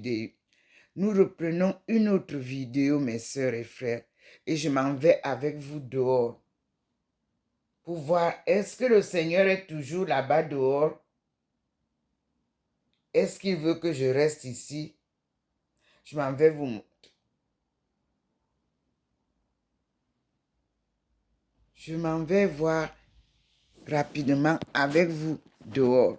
vidéo. Nous reprenons une autre vidéo, mes sœurs et frères, et je m'en vais avec vous dehors pour voir est-ce que le Seigneur est toujours là-bas dehors? Est-ce qu'il veut que je reste ici? Je m'en vais vous montrer. Je m'en vais voir rapidement avec vous dehors.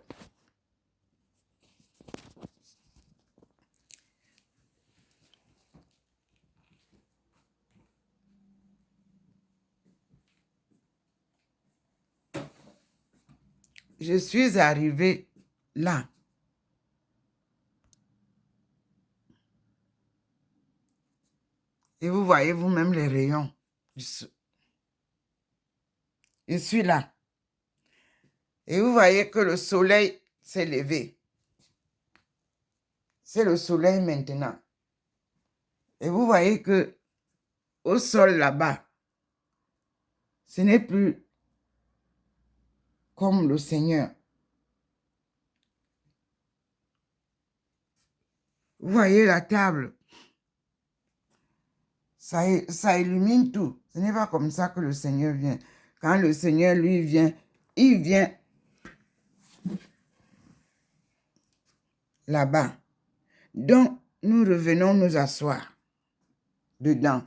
Je suis arrivée là. Et vous voyez vous-même les rayons. Je suis là. Et vous voyez que le soleil s'est levé. C'est le soleil maintenant. Et vous voyez que au sol là-bas, ce n'est plus comme le Seigneur. Vous voyez la table. Ça illumine tout. Ce n'est pas comme ça que le Seigneur vient. Quand le Seigneur, lui, vient, il vient là-bas. Donc, nous revenons nous asseoir dedans.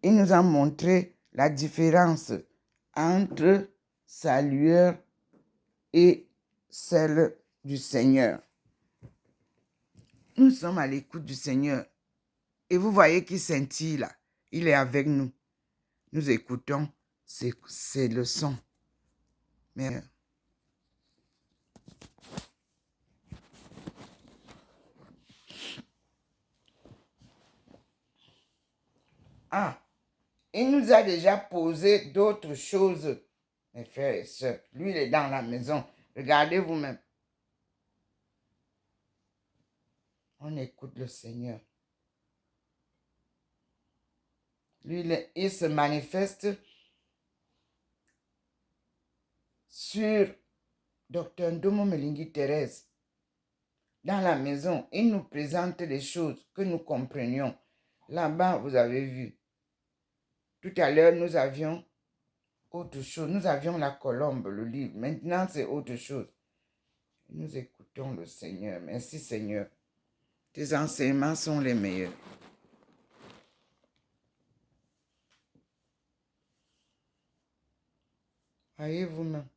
Il nous a montré la différence entre sa lueur et celle du Seigneur. Nous sommes à l'écoute du Seigneur. Et vous voyez qu'il scintille là. Il est avec nous. Nous écoutons ses leçons. Mais il nous a déjà posé d'autres choses, mes frères et sœurs. Lui, il est dans la maison. Regardez vous-même. On écoute le Seigneur. Lui, il se manifeste sur Dr. Ndomo Melingi Thérèse. Dans la maison, il nous présente les choses que nous comprenions. Là-bas, vous avez vu. Tout à l'heure, nous avions autre chose. Nous avions la colombe, le livre. Maintenant, c'est autre chose. Nous écoutons le Seigneur. Merci, Seigneur. Tes enseignements sont les meilleurs. Voyez vous-même.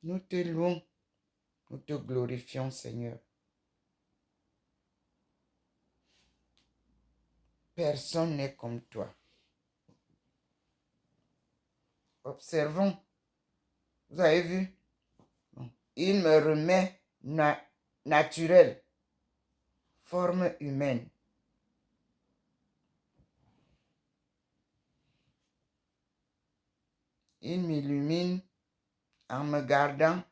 Nous te louons, nous te glorifions, Seigneur. Personne n'est comme toi. Observons. Vous avez vu? Il me remet naturel, forme humaine. Il m'illumine en me gardant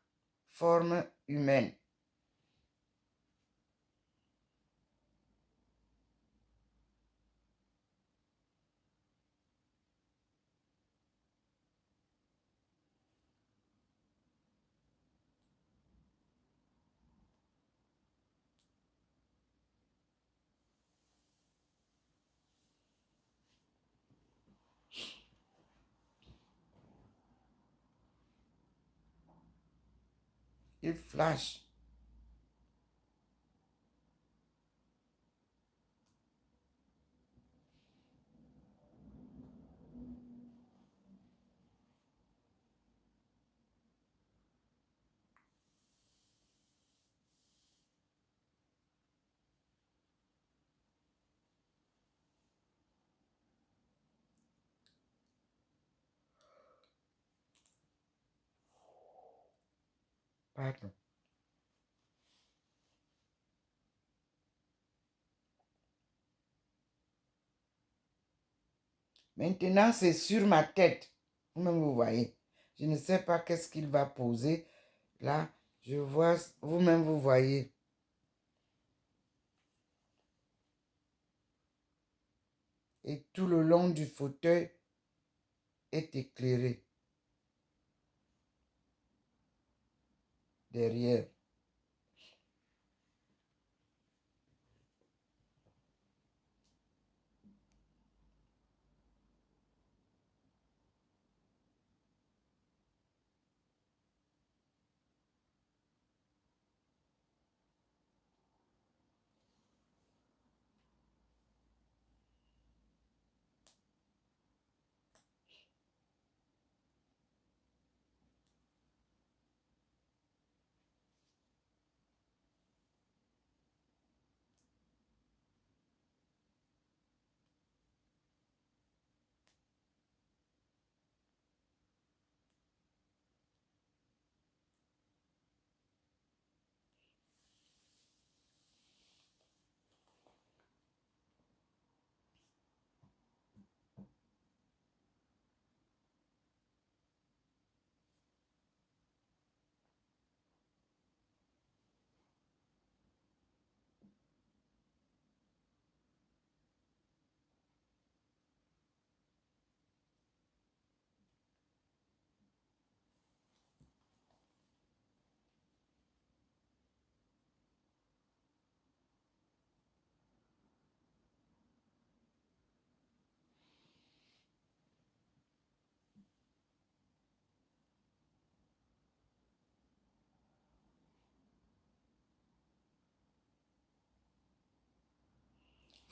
forme humaine. Il flash. Pardon. Maintenant, c'est sur ma tête. Vous-même, vous voyez. Je ne sais pas qu'est-ce qu'il va poser. Là, je vois, vous-même, vous voyez. Et tout le long du fauteuil est éclairé. Derrière.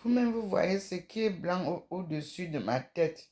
Vous-même, vous voyez ce qui est blanc au-dessus de ma tête.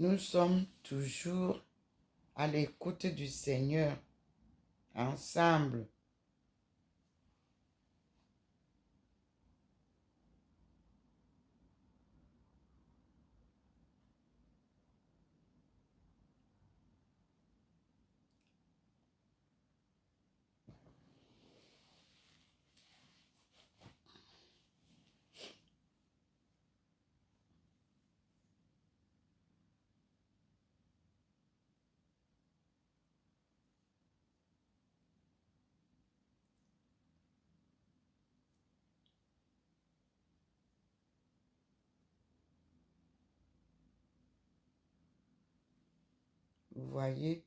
Nous sommes toujours à l'écoute du Seigneur, ensemble. Vous voyez,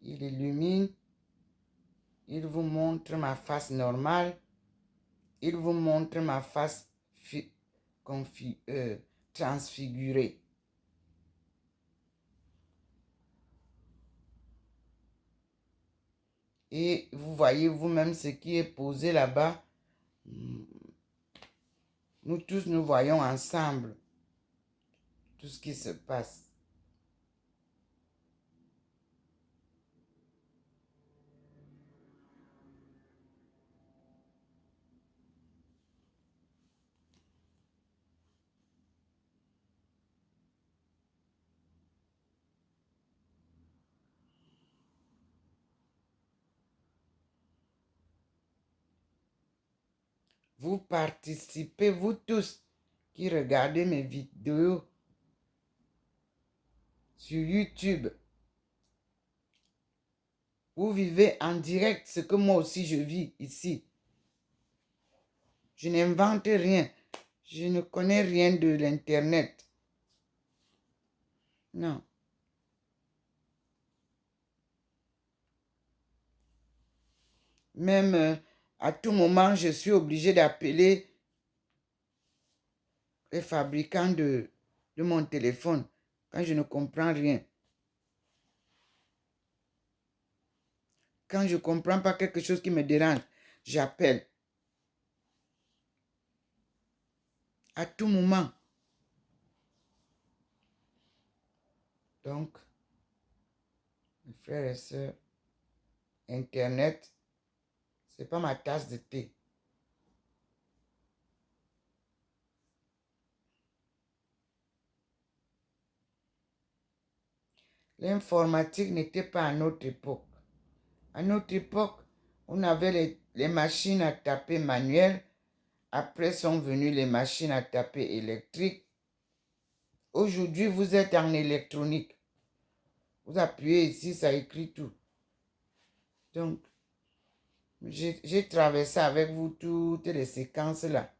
il illumine, il vous montre ma face normale, il vous montre ma face transfigurée. Et vous voyez vous-même ce qui est posé là-bas. Nous tous, nous voyons ensemble tout ce qui se passe. Vous participez, vous tous qui regardez mes vidéos sur YouTube. Vous vivez en direct ce que moi aussi je vis ici. Je n'invente rien. Je ne connais rien de l'Internet. Non. Même à tout moment, je suis obligé d'appeler les fabricants de mon téléphone quand je ne comprends rien. Quand je ne comprends pas quelque chose qui me dérange, j'appelle. À tout moment. Donc, mes frères et sœurs, Internet, ce n'est pas ma tasse de thé. L'informatique n'était pas à notre époque. À notre époque, on avait les machines à taper manuelles. Après sont venues les machines à taper électriques. Aujourd'hui, vous êtes en électronique. Vous appuyez ici, ça écrit tout. Donc, j'ai traversé avec vous toutes les séquences là.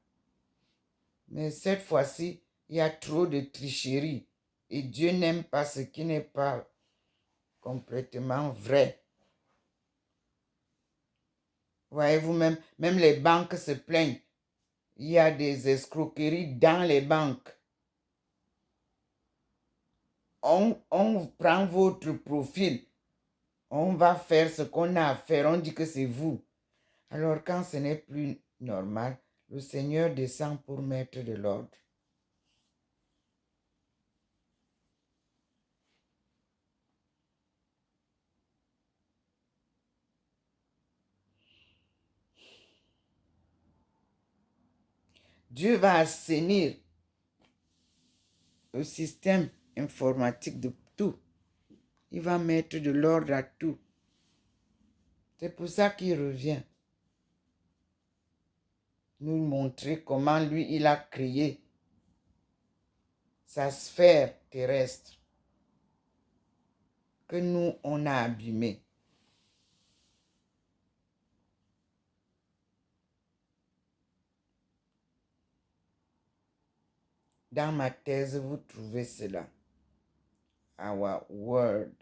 Mais cette fois-ci, il y a trop de tricherie. Et Dieu n'aime pas ce qui n'est pas complètement vrai. Voyez-vous, même les banques se plaignent. Il y a des escroqueries dans les banques. On prend votre profil. On va faire ce qu'on a à faire. On dit que c'est vous. Alors quand ce n'est plus normal, le Seigneur descend pour mettre de l'ordre. Dieu va assainir le système informatique de tout. Il va mettre de l'ordre à tout. C'est pour ça qu'il revient. Nous montrer comment lui, il a créé sa sphère terrestre que nous, on a abîmée. Dans ma thèse, vous trouvez cela. Our world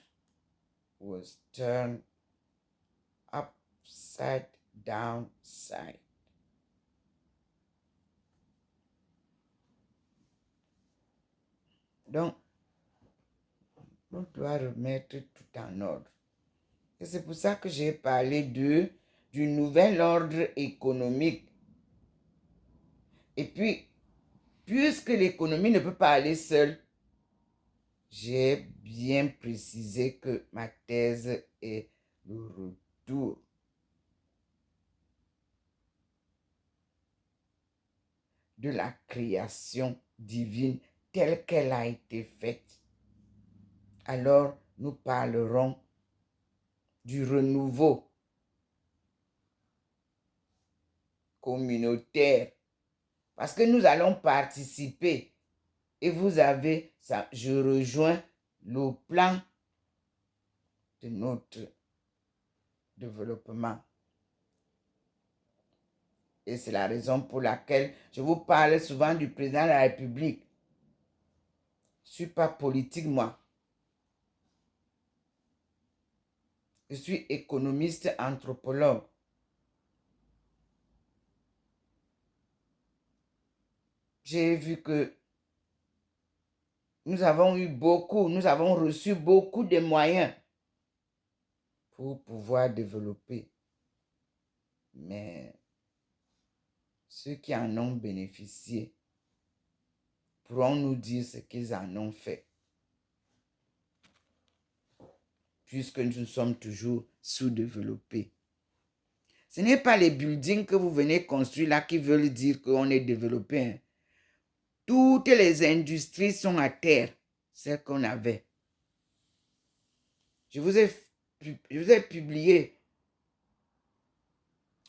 was turned upside down side. Donc, on doit remettre tout en ordre. Et c'est pour ça que j'ai parlé du nouvel ordre économique. Et puis, puisque l'économie ne peut pas aller seule, j'ai bien précisé que ma thèse est le retour de la création divine telle qu'elle a été faite. Alors, nous parlerons du renouveau communautaire parce que nous allons participer et vous avez, ça, je rejoins le plan de notre développement. Et c'est la raison pour laquelle je vous parle souvent du président de la République. Je ne suis pas politique, moi. Je suis économiste, anthropologue. J'ai vu que nous avons reçu beaucoup de moyens pour pouvoir développer. Mais ceux qui en ont bénéficié pourront nous dire ce qu'ils en ont fait. Puisque nous sommes toujours sous-développés. Ce n'est pas les buildings que vous venez construire là qui veulent dire qu'on est développé. Hein. Toutes les industries sont à terre, celles qu'on avait. Je vous ai publié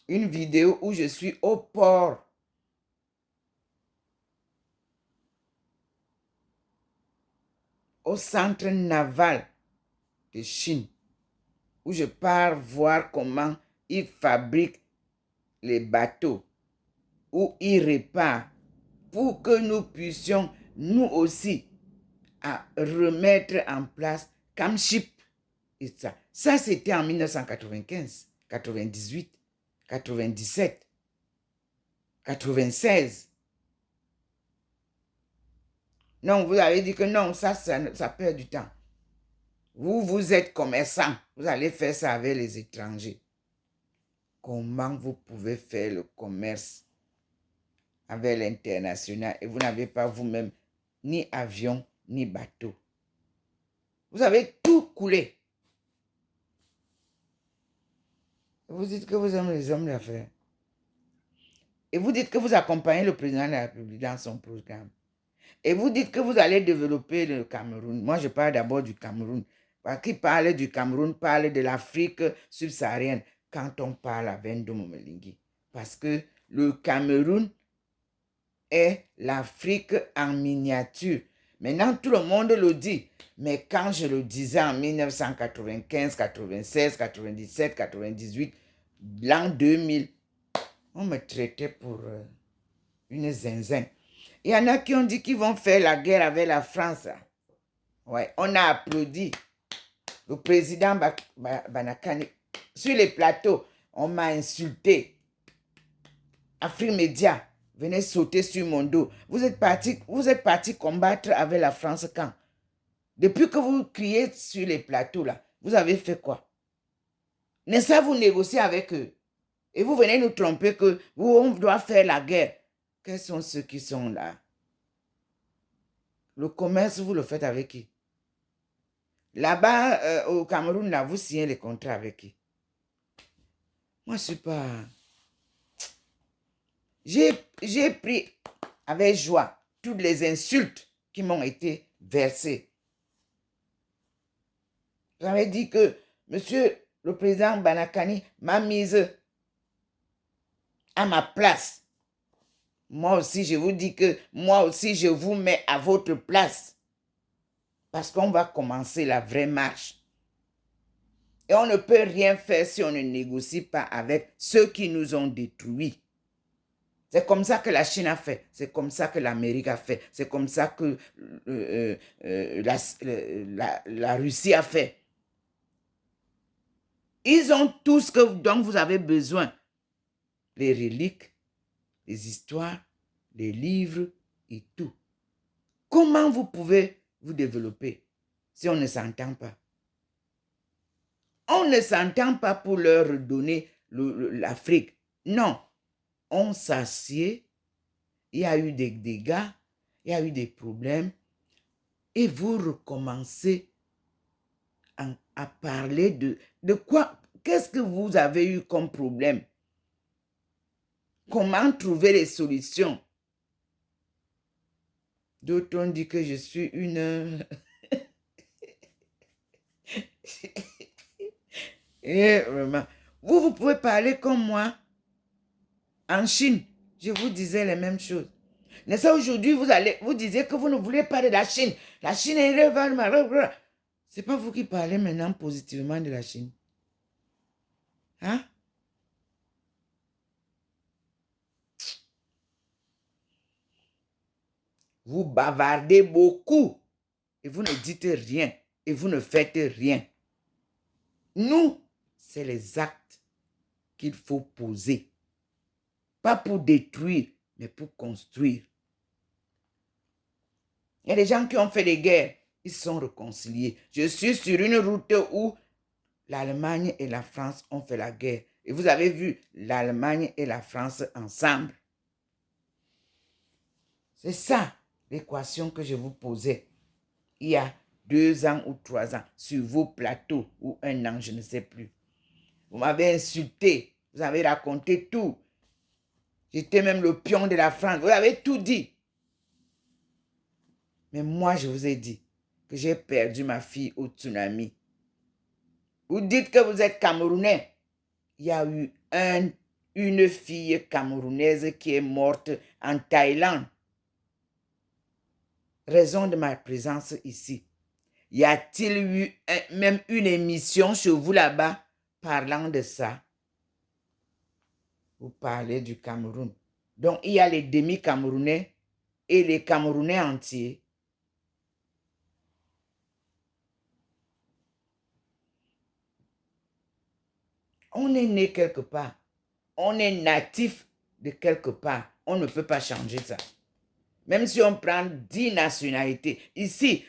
une vidéo où je suis au port. Au centre naval de Chine, où je pars voir comment ils fabriquent les bateaux, où ils réparent, pour que nous puissions, nous aussi, à remettre en place Camship. Et ça, c'était en 1995, 98, 97, 96. Non, vous avez dit que non, ça perd du temps. Vous êtes commerçant, vous allez faire ça avec les étrangers. Comment vous pouvez faire le commerce avec l'international et vous n'avez pas vous-même ni avion ni bateau? Vous avez tout coulé. Vous dites que vous aimez les hommes d'affaires. Et vous dites que vous accompagnez le président de la République dans son programme. Et vous dites que vous allez développer le Cameroun. Moi, je parle d'abord du Cameroun. Parce qu'il parle du Cameroun, parle de l'Afrique subsaharienne quand on parle avec Ndomo Melingi. Parce que le Cameroun est l'Afrique en miniature. Maintenant, tout le monde le dit. Mais quand je le disais en 1995, 96, 97, 98, l'an 2000, on me traitait pour une zinzin. Il y en a qui ont dit qu'ils vont faire la guerre avec la France. Ouais, on a applaudi le président Banakani. Sur les plateaux, on m'a insulté. Afrique Média, venez sauter sur mon dos. Vous êtes parti combattre avec la France quand? Depuis que vous criez sur les plateaux, là, vous avez fait quoi? N'est-ce pas vous négocier avec eux? Et vous venez nous tromper que on doit faire la guerre. Quels sont ceux qui sont là? Le commerce, vous le faites avec qui? Là-bas, au Cameroun, là, vous signez les contrats avec qui? Moi, je ne suis pas... J'ai pris avec joie toutes les insultes qui m'ont été versées. J'avais dit que monsieur le président Banakani m'a mise à ma place. Moi aussi, je vous dis que moi aussi, je vous mets à votre place. Parce qu'on va commencer la vraie marche. Et on ne peut rien faire si on ne négocie pas avec ceux qui nous ont détruits. C'est comme ça que la Chine a fait. C'est comme ça que l'Amérique a fait. C'est comme ça que la Russie a fait. Ils ont tout ce dont vous avez besoin. Les reliques, les histoires, les livres et tout. Comment vous pouvez vous développer si on ne s'entend pas? On ne s'entend pas pour leur redonner l'Afrique. Non. On s'assied. Il y a eu des dégâts. il y a eu des problèmes, et vous recommencez à parler de quoi? Qu'est-ce que vous avez eu comme problème? Comment trouver les solutions? D'autres ont dit que je suis une... Et vraiment, vous pouvez parler comme moi. En Chine, je vous disais les mêmes choses. Mais ça, aujourd'hui, vous disiez que vous ne voulez pas de la Chine. La Chine est... C'est pas vous qui parlez maintenant positivement de la Chine. Hein? Vous bavardez beaucoup et vous ne dites rien et vous ne faites rien. Nous, c'est les actes qu'il faut poser. Pas pour détruire, mais pour construire. Il y a des gens qui ont fait des guerres. Ils sont réconciliés. Je suis sur une route où l'Allemagne et la France ont fait la guerre. Et vous avez vu l'Allemagne et la France ensemble. C'est ça l'équation que je vous posais il y a 2 ans ou 3 ans sur vos plateaux ou 1 an, je ne sais plus. Vous m'avez insulté, vous avez raconté tout. J'étais même le pion de la France, vous avez tout dit. Mais moi, je vous ai dit que j'ai perdu ma fille au tsunami. Vous dites que vous êtes Camerounais. Il y a eu une fille camerounaise qui est morte en Thaïlande. Raison de ma présence ici. Y a-t-il eu même une émission chez vous là-bas parlant de ça? Vous parlez du Cameroun. Donc, il y a les demi-Camerounais et les Camerounais entiers. On est né quelque part. On est natif de quelque part. On ne peut pas changer ça. Même si on prend 10 nationalités. Ici,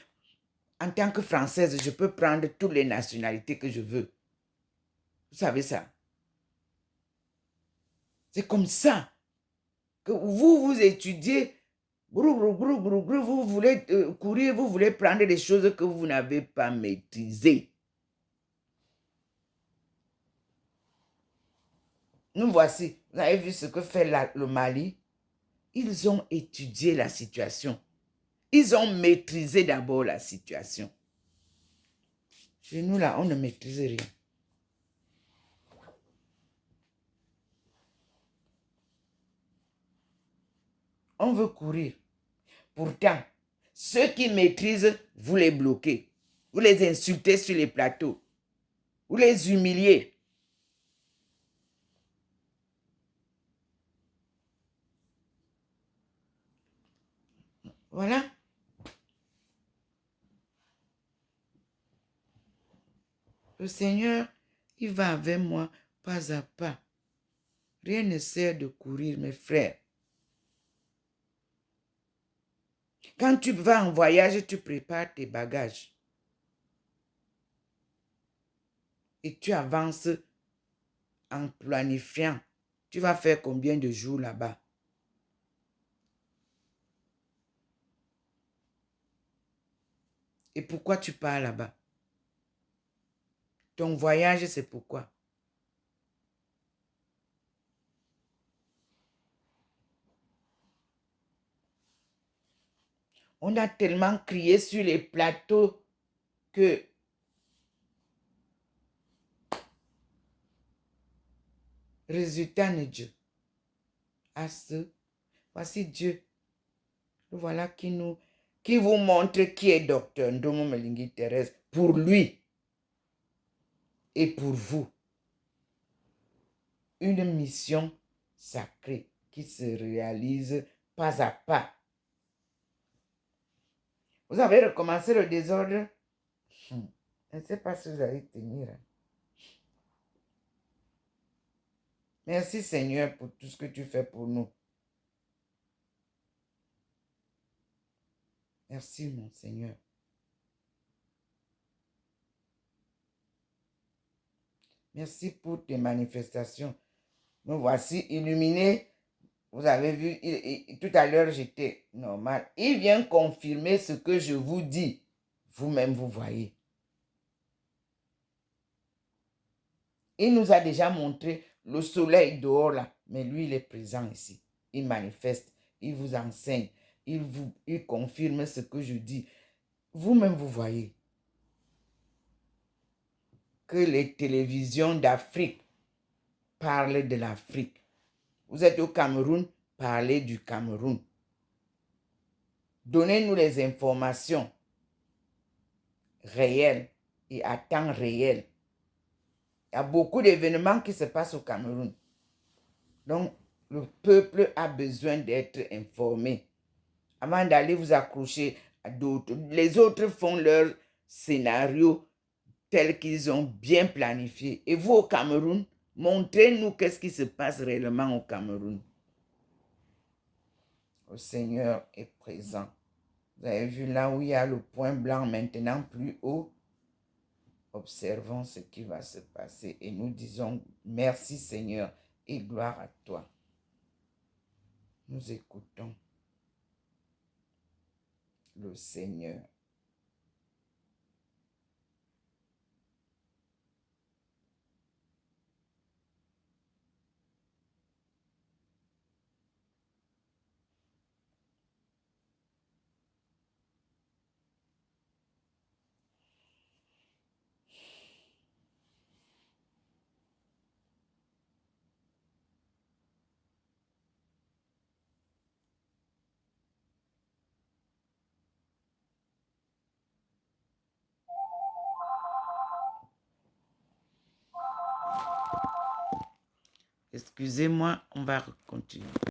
en tant que Française, je peux prendre toutes les nationalités que je veux. Vous savez ça? C'est comme ça que vous étudiez. Vous voulez courir, vous voulez prendre des choses que vous n'avez pas maîtrisées. Nous voici. Vous avez vu ce que fait le Mali? Ils ont étudié la situation. Ils ont maîtrisé d'abord la situation. Chez nous, là, on ne maîtrise rien. On veut courir. Pourtant, ceux qui maîtrisent, vous les bloquez. Vous les insultez sur les plateaux. Vous les humiliez. Voilà. Le Seigneur, il va avec moi pas à pas. Rien ne sert de courir, mes frères. Quand tu vas en voyage, tu prépares tes bagages. Et tu avances en planifiant. Tu vas faire combien de jours là-bas? Et pourquoi tu pars là-bas? Ton voyage, c'est pourquoi? On a tellement crié sur les plateaux que résultat n'est Dieu. À ce, voici Dieu. Voilà qui vous montre qui est docteur Ndomo Melingi Thérèse pour lui et pour vous. Une mission sacrée qui se réalise pas à pas. Vous avez recommencé le désordre? Je ne sais pas si vous allez tenir. Merci Seigneur pour tout ce que tu fais pour nous. Merci mon Seigneur. Merci pour tes manifestations. Nous voici illuminés Vous avez vu, tout à l'heure, j'étais normal. Il vient confirmer ce que je vous dis. Vous-même, vous voyez. Il nous a déjà montré le soleil dehors là, mais lui, il est présent ici. Il manifeste, il vous enseigne, il confirme ce que je dis. Vous-même, vous voyez que les télévisions d'Afrique parlent de l'Afrique. Vous êtes au Cameroun, parlez du Cameroun. Donnez-nous les informations réelles et à temps réel. Il y a beaucoup d'événements qui se passent au Cameroun. Donc, le peuple a besoin d'être informé avant d'aller vous accrocher à d'autres. Les autres font leur scénario tel qu'ils ont bien planifié. Et vous, au Cameroun, montrez-nous qu'est-ce qui se passe réellement au Cameroun. Le Seigneur est présent. Vous avez vu là où il y a le point blanc maintenant plus haut. Observons ce qui va se passer et nous disons merci Seigneur et gloire à toi. Nous écoutons le Seigneur. Excusez-moi, on va continuer.